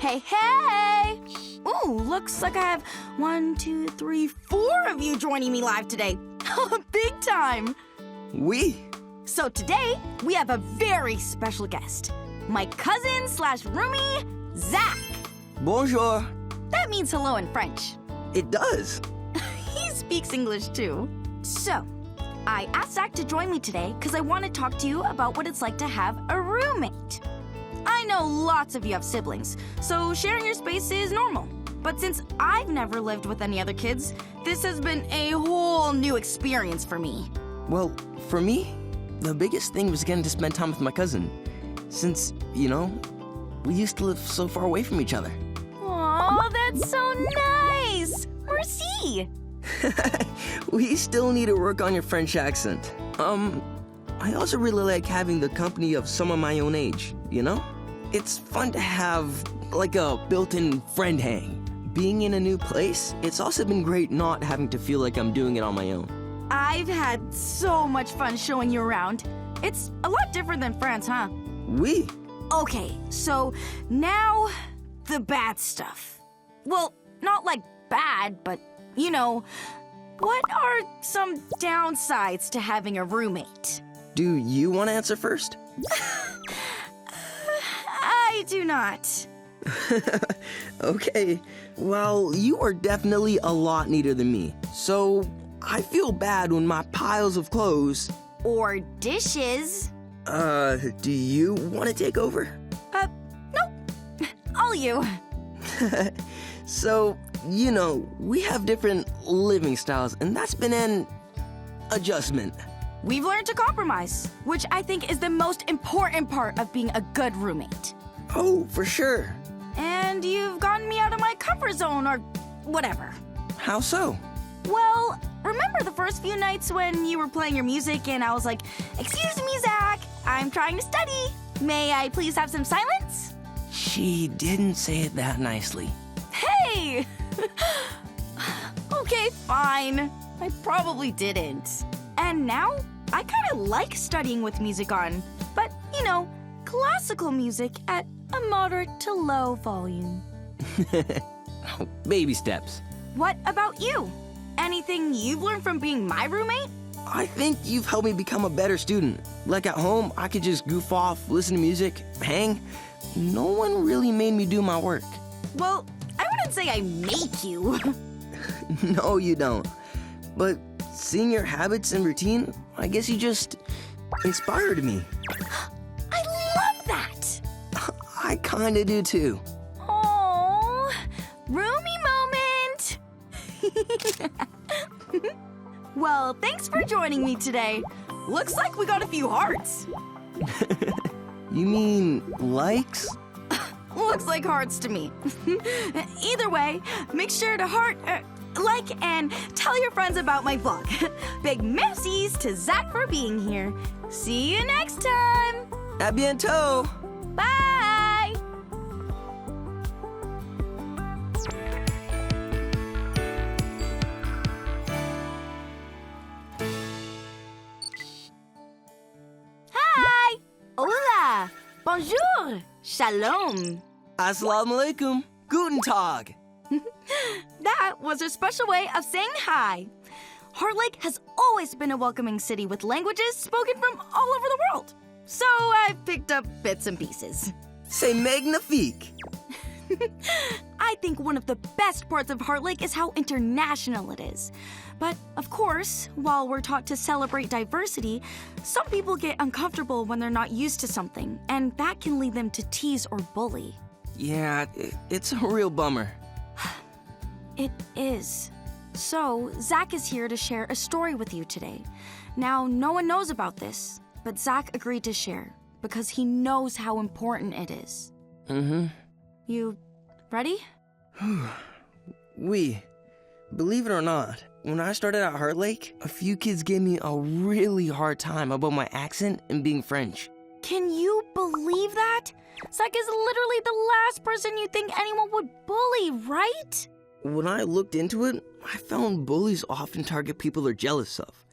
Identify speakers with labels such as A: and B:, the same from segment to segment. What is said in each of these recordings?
A: Hey, hey! Ooh, looks like I have 1, 2, 3, 4 of you joining me live today. Big time!
B: Oui.
A: So today, we have a very special guest. My cousin slash roomie, Zach.
B: Bonjour.
A: That means hello in French.
B: It does.
A: He speaks English too. So, I asked Zach to join me today because I want to talk to you about what it's like to have a roommate. I know lots of you have siblings, so sharing your space is normal. But since I've never lived with any other kids, this has been a whole new experience for me.
B: Well, for me, the biggest thing was getting to spend time with my cousin. Since, we used to live so far away from each other.
A: Aw, that's so nice! Where's he?
B: We still need to work on your French accent. I also really like having the company of some of my own age, It's fun to have, like, a built-in friend hang. Being in a new place, it's also been great not having to feel like I'm doing it on my own.
A: I've had so much fun showing you around. It's a lot different than France, huh?
B: Oui.
A: Okay, so now the bad stuff. Well, not like bad, but, what are some downsides to having a roommate?
B: Do you want to answer first?
A: I do not.
B: Okay, well, you are definitely a lot neater than me, so I feel bad when my piles of clothes...
A: Or dishes.
B: Do you want to take over?
A: Nope. All you.
B: So, we have different living styles, and that's been an adjustment.
A: We've learned to compromise, which I think is the most important part of being a good roommate.
B: Oh, for sure.
A: And you've gotten me out of my comfort zone, or whatever.
B: How so?
A: Well, remember the first few nights when you were playing your music and I was like, "Excuse me, Zach, I'm trying to study. May I please have some silence?"
B: She didn't say it that nicely.
A: Hey! Okay, fine. I probably didn't. And now, I kind of like studying with music on. But, classical music at a moderate to low volume.
B: Baby steps.
A: What about you? Anything you've learned from being my roommate?
B: I think you've helped me become a better student. Like at home, I could just goof off, listen to music, hang. No one really made me do my work.
A: Well, I wouldn't say I make you.
B: No, you don't. But seeing your habits and routine, I guess you just inspired me.
A: I love that!
B: I kinda do too.
A: Aww, roomie moment! Well, thanks for joining me today. Looks like we got a few hearts.
B: You mean likes?
A: Looks like hearts to me. Either way, make sure to like and tell your friends about my vlog. Big mercies to Zach for being here. See you next time.
B: À bientôt.
A: Bye. Hi. Hola. Bonjour. Shalom.
B: Assalamu alaikum. Guten Tag.
A: That was a special way of saying hi. Heart Lake has always been a welcoming city with languages spoken from all over the world. So I've picked up bits and pieces.
B: C'est magnifique.
A: I think one of the best parts of Heart Lake is how international it is. But, of course, while we're taught to celebrate diversity, some people get uncomfortable when they're not used to something, and that can lead them to tease or bully.
B: Yeah, it's a real bummer.
A: It is. So, Zach is here to share a story with you today. Now, no one knows about this, but Zach agreed to share because he knows how important it is.
B: Mm-hmm.
A: You ready?
B: Oui. Believe it or not, when I started at Heart Lake, a few kids gave me a really hard time about my accent and being French.
A: Can you believe that? Zach is literally the last person you think anyone would bully, right?
B: When I looked into it, I found bullies often target people they're jealous of.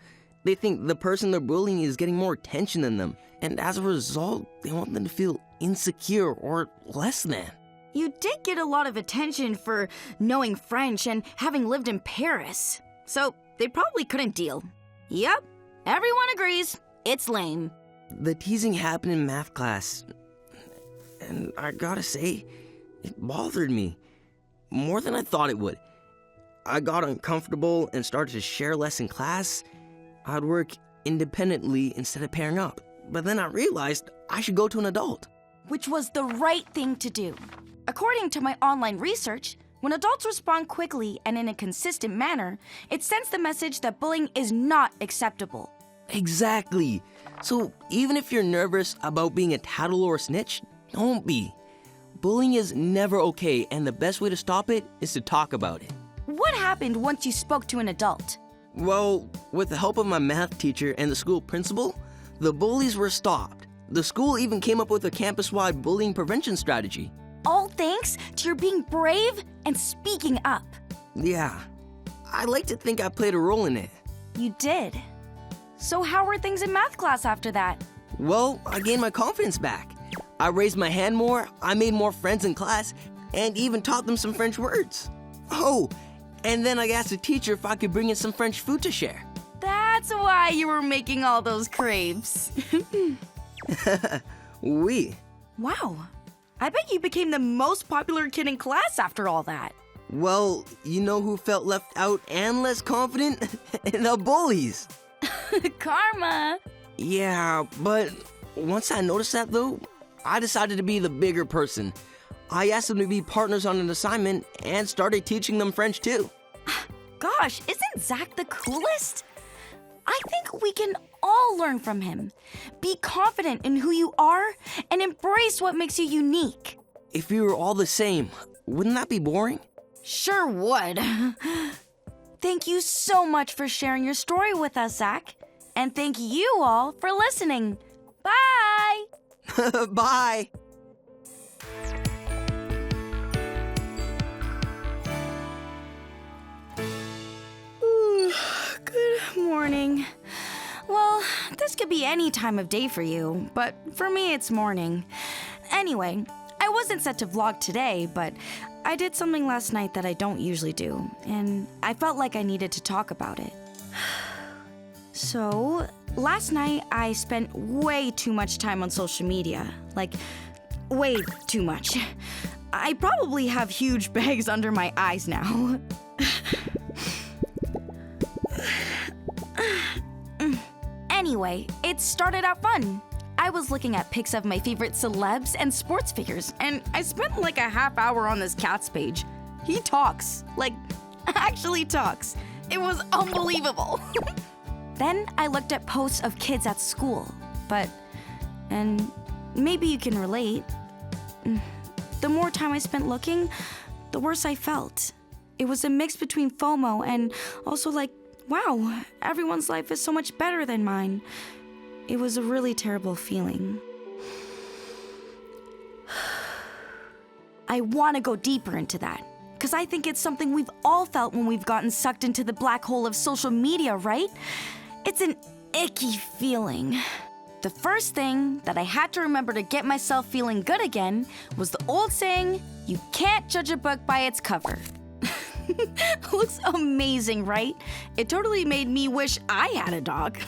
B: They think the person they're bullying is getting more attention than them, and as a result, they want them to feel insecure or less than.
A: You did get a lot of attention for knowing French and having lived in Paris. So they probably couldn't deal. Yep, everyone agrees. It's lame.
B: The teasing happened in math class. And I gotta say, it bothered me. More than I thought it would. I got uncomfortable and started to share less in class. I'd work independently instead of pairing up. But then I realized I should go to an adult.
A: Which was the right thing to do. According to my online research, when adults respond quickly and in a consistent manner, it sends the message that bullying is not acceptable.
B: Exactly. So even if you're nervous about being a tattle or a snitch, don't be. Bullying is never okay, and the best way to stop it is to talk about it.
A: What happened once you spoke to an adult?
B: Well, with the help of my math teacher and the school principal, the bullies were stopped. The school even came up with a campus-wide bullying prevention strategy.
A: All thanks to your being brave and speaking up.
B: Yeah, I like to think I played a role in it.
A: You did. So how were things in math class after that?
B: Well, I gained my confidence back. I raised my hand more, I made more friends in class, and even taught them some French words. Oh, and then I asked the teacher if I could bring in some French food to share.
A: That's why you were making all those crepes.
B: Oui.
A: Wow. I bet you became the most popular kid in class after all that.
B: Well, you know who felt left out and less confident? The bullies.
A: Karma.
B: Yeah, but once I noticed that though, I decided to be the bigger person. I asked them to be partners on an assignment and started teaching them French too.
A: Gosh, isn't Zach the coolest? I think we can all learn from him. Be confident in who you are and embrace what makes you unique.
B: If we were all the same, wouldn't that be boring?
A: Sure would. Thank you so much for sharing your story with us, Zach. And thank you all for listening. Bye!
B: Bye!
A: Good morning. Well, this could be any time of day for you, but for me it's morning. Anyway, I wasn't set to vlog today, but I did something last night that I don't usually do, and I felt like I needed to talk about it. So, last night I spent way too much time on social media. Like, way too much. I probably have huge bags under my eyes now. Anyway, it started out fun. I was looking at pics of my favorite celebs and sports figures, and I spent like a half hour on this cat's page. He talks, like, actually talks. It was unbelievable. Then I looked at posts of kids at school, and maybe you can relate. The more time I spent looking, the worse I felt. It was a mix between FOMO and also like, wow, everyone's life is so much better than mine. It was a really terrible feeling. I want to go deeper into that, because I think it's something we've all felt when we've gotten sucked into the black hole of social media, right? It's an icky feeling. The first thing that I had to remember to get myself feeling good again was the old saying, you can't judge a book by its cover. Looks amazing, right? It totally made me wish I had a dog.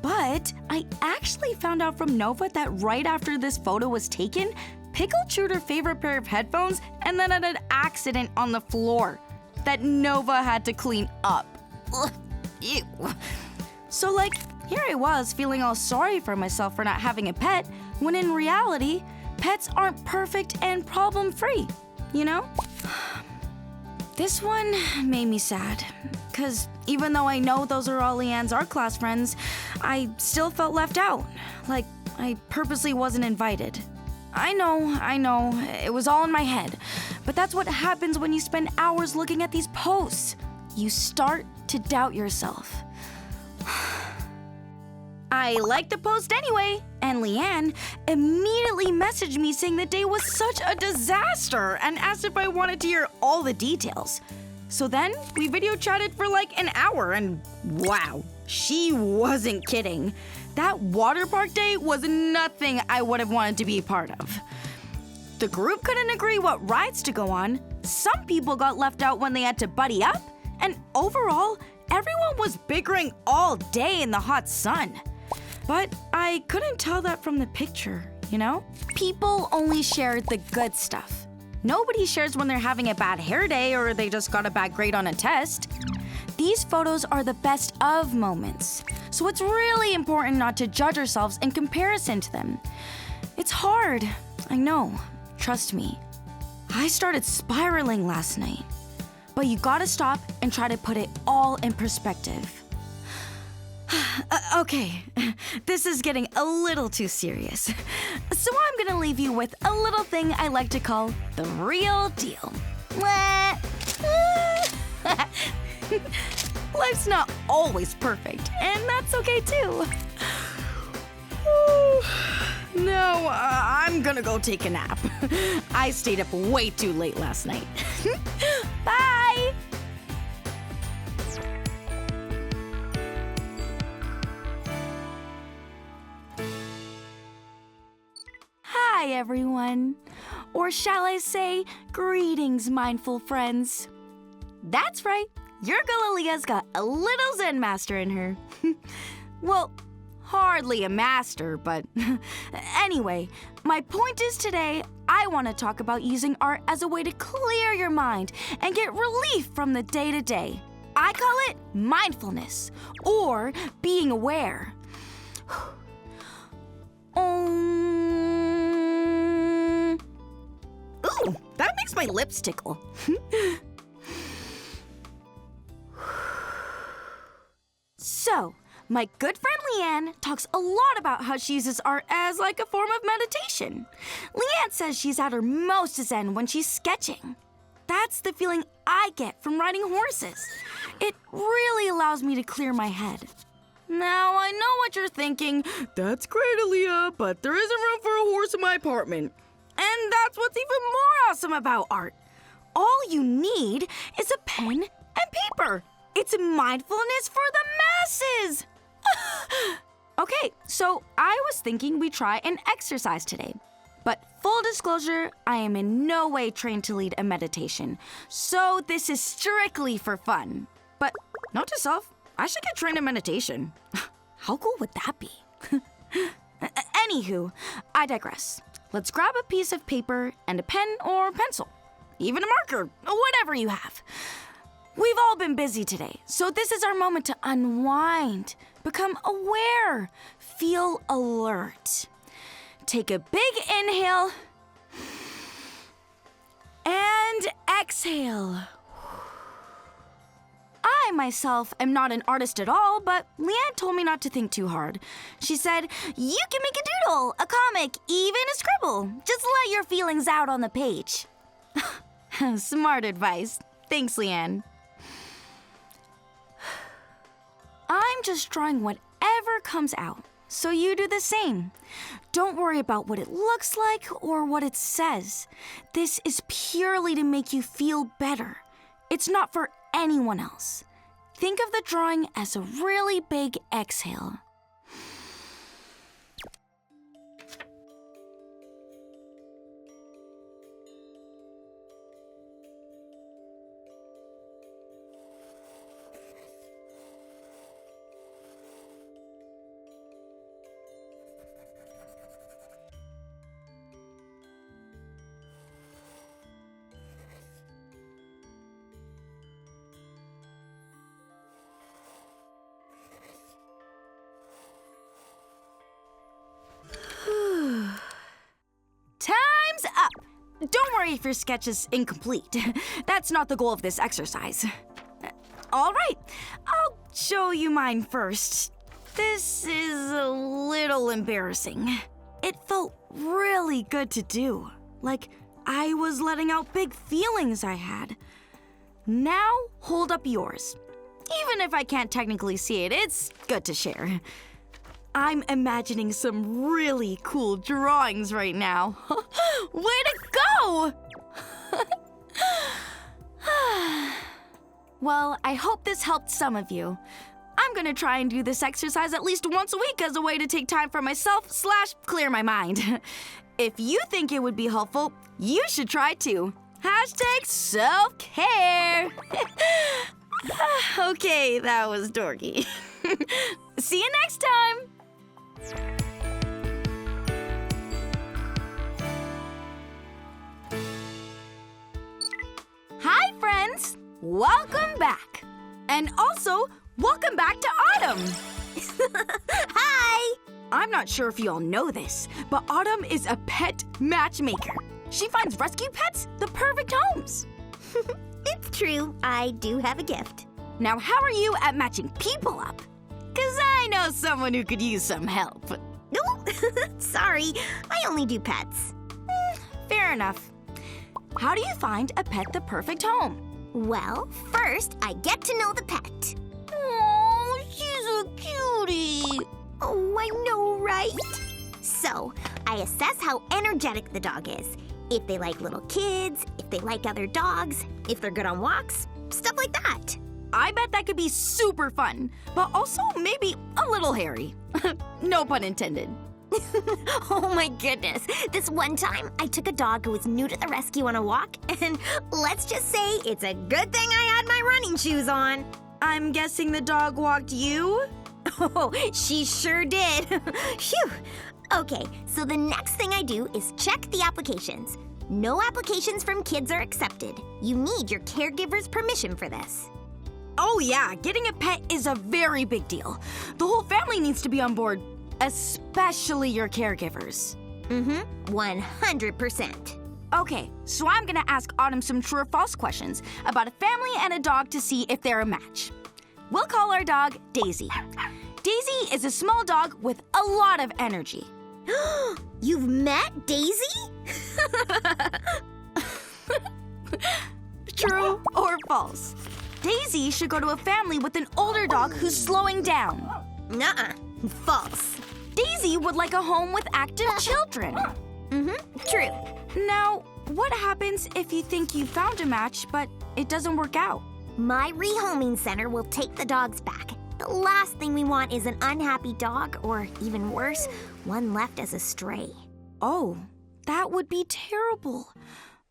A: But I actually found out from Nova that right after this photo was taken, Pickle chewed her favorite pair of headphones and then had an accident on the floor that Nova had to clean up. Ugh, ew. So like, here I was feeling all sorry for myself for not having a pet, when in reality, pets aren't perfect and problem-free, you know? This one made me sad, because even though I know those are all Leanne's art class friends, I still felt left out, like I purposely wasn't invited. I know, it was all in my head, but that's what happens when you spend hours looking at these posts. You start to doubt yourself. I liked the post anyway, and Leanne immediately messaged me saying the day was such a disaster and asked if I wanted to hear all the details. So then we video chatted for like an hour, and wow, she wasn't kidding. That water park day was nothing I would have wanted to be a part of. The group couldn't agree what rides to go on. Some people got left out when they had to buddy up. And overall, everyone was bickering all day in the hot sun. But I couldn't tell that from the picture, you know? People only shared the good stuff. Nobody shares when they're having a bad hair day or they just got a bad grade on a test. These photos are the best of moments. So it's really important not to judge ourselves in comparison to them. It's hard, I know. Trust me. I started spiraling last night. But you gotta stop and try to put it all in perspective. Okay, this is getting a little too serious. So I'm gonna leave you with a little thing I like to call the real deal. Life's not always perfect, and that's okay too. No, I'm gonna go take a nap. I stayed up way too late last night. Bye! Hi, everyone. Or shall I say, greetings, mindful friends. That's right. Your girl Aliya's got a little Zen master in her. Well, hardly a master, but anyway, my point is today, I want to talk about using art as a way to clear your mind and get relief from the day-to-day. I call it mindfulness, or being aware. Ooh, that makes my lips tickle. So, my good friend Leanne talks a lot about how she uses art as like a form of meditation. Leanne says she's at her most zen when she's sketching. That's the feeling I get from riding horses. It really allows me to clear my head. Now, I know what you're thinking. That's great, Aliya, but there isn't room for a horse in my apartment. And that's what's even more awesome about art. All you need is a pen and paper. It's mindfulness for the masses. Okay, so I was thinking we'd try an exercise today. But full disclosure, I am in no way trained to lead a meditation. So this is strictly for fun. But note to self, I should get trained in meditation. How cool would that be? Anywho, I digress. Let's grab a piece of paper and a pen or pencil. Even a marker, whatever you have. We've all been busy today, so this is our moment to unwind, become aware, feel alert. Take a big inhale and exhale. I myself am not an artist at all, but Leanne told me not to think too hard. She said, you can make a doodle, a comic, even a scribble. Just let your feelings out on the page. Smart advice. Thanks, Leanne. I'm just drawing whatever comes out, so you do the same. Don't worry about what it looks like or what it says. This is purely to make you feel better. It's not for anyone else. Think of the drawing as a really big exhale. Time's up! Don't worry if your sketch is incomplete. That's not the goal of this exercise. All right, I'll show you mine first. This is a little embarrassing. It felt really good to do. Like I was letting out big feelings I had. Now, hold up yours. Even if I can't technically see it, it's good to share. I'm imagining some really cool drawings right now. Way to go! Well, I hope this helped some of you. I'm gonna try and do this exercise at least once a week as a way to take time for myself / clear my mind. If you think it would be helpful, you should try too. Hashtag self-care. Okay, that was dorky. See you next time. Hi, friends. Welcome back. And also, welcome back to Autumn.
C: Hi!
A: I'm not sure if you all know this, but Autumn is a pet matchmaker. She finds rescue pets the perfect homes.
C: It's true, I do have a gift.
A: Now, how are you at matching people up? 'Cause I know someone who could use some help.
C: No, sorry, I only do pets.
A: Fair enough. How do you find a pet the perfect home?
C: Well, first, I get to know the pet.
A: Oh, she's a cutie.
C: Oh, I know, right? So, I assess how energetic the dog is. If they like little kids, if they like other dogs, if they're good on walks, stuff like that.
A: I bet that could be super fun, but also maybe a little hairy. No pun intended.
C: Oh my goodness. This one time, I took a dog who was new to the rescue on a walk, and let's just say it's a good thing I had my running shoes on.
A: I'm guessing the dog walked you?
C: Oh, she sure did. Phew. Okay, so the next thing I do is check the applications. No applications from kids are accepted. You need your caregiver's permission for this.
A: Oh yeah, getting a pet is a very big deal. The whole family needs to be on board, especially your caregivers.
C: 100%.
A: Okay, so I'm gonna ask Autumn some true or false questions about a family and a dog to see if they're a match. We'll call our dog Daisy. Daisy is a small dog with a lot of energy.
C: You've met Daisy?
A: True or false? Daisy should go to a family with an older dog who's slowing down.
C: Nuh-uh. False.
A: Daisy would like a home with active children.
C: True.
A: Now, what happens if you think you found a match, but it doesn't work out?
C: My rehoming center will take the dogs back. The last thing we want is an unhappy dog, or even worse, one left as a stray.
A: Oh, that would be terrible.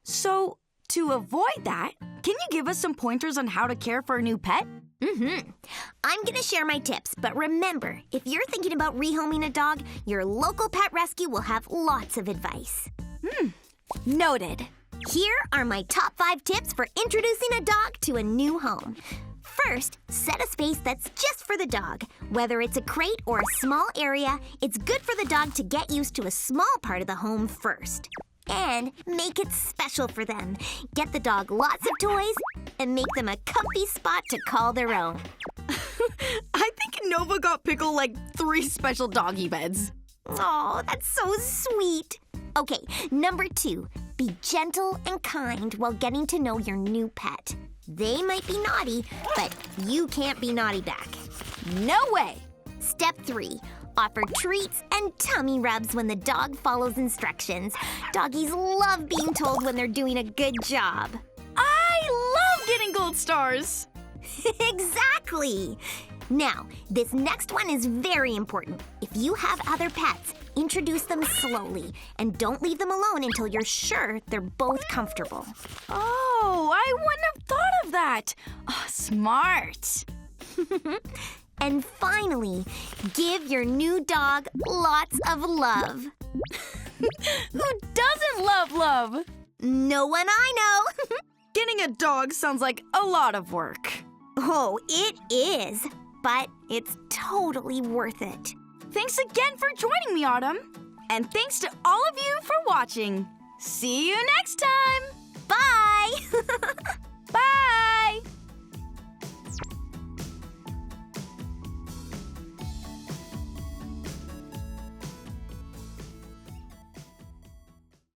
A: So, to avoid that, can you give us some pointers on how to care for a new pet?
C: I'm gonna share my tips, but remember, if you're thinking about rehoming a dog, your local pet rescue will have lots of advice.
A: Noted.
C: Here are my top 5 tips for introducing a dog to a new home. First, set a space that's just for the dog. Whether it's a crate or a small area, it's good for the dog to get used to a small part of the home first. And make it special for them. Get the dog lots of toys and make them a comfy spot to call their own.
A: I think Nova got Pickle like 3 special doggy beds.
C: Oh, that's so sweet. Okay, number 2, be gentle and kind while getting to know your new pet. They might be naughty, but you can't be naughty back.
A: No way!
C: Step 3, offer treats and tummy rubs when the dog follows instructions. Doggies love being told when they're doing a good job.
A: I love getting gold stars!
C: Exactly! Now, this next one is very important. If you have other pets, introduce them slowly and don't leave them alone until you're sure they're both comfortable.
A: Oh, I wouldn't have thought of that. Oh, smart.
C: And finally, give your new dog lots of love.
A: Who doesn't love love?
C: No one I know.
A: Getting a dog sounds like a lot of work.
C: Oh, it is. But it's totally worth it.
A: Thanks again for joining me, Autumn. And thanks to all of you for watching. See you next time.
C: Bye!
A: Bye!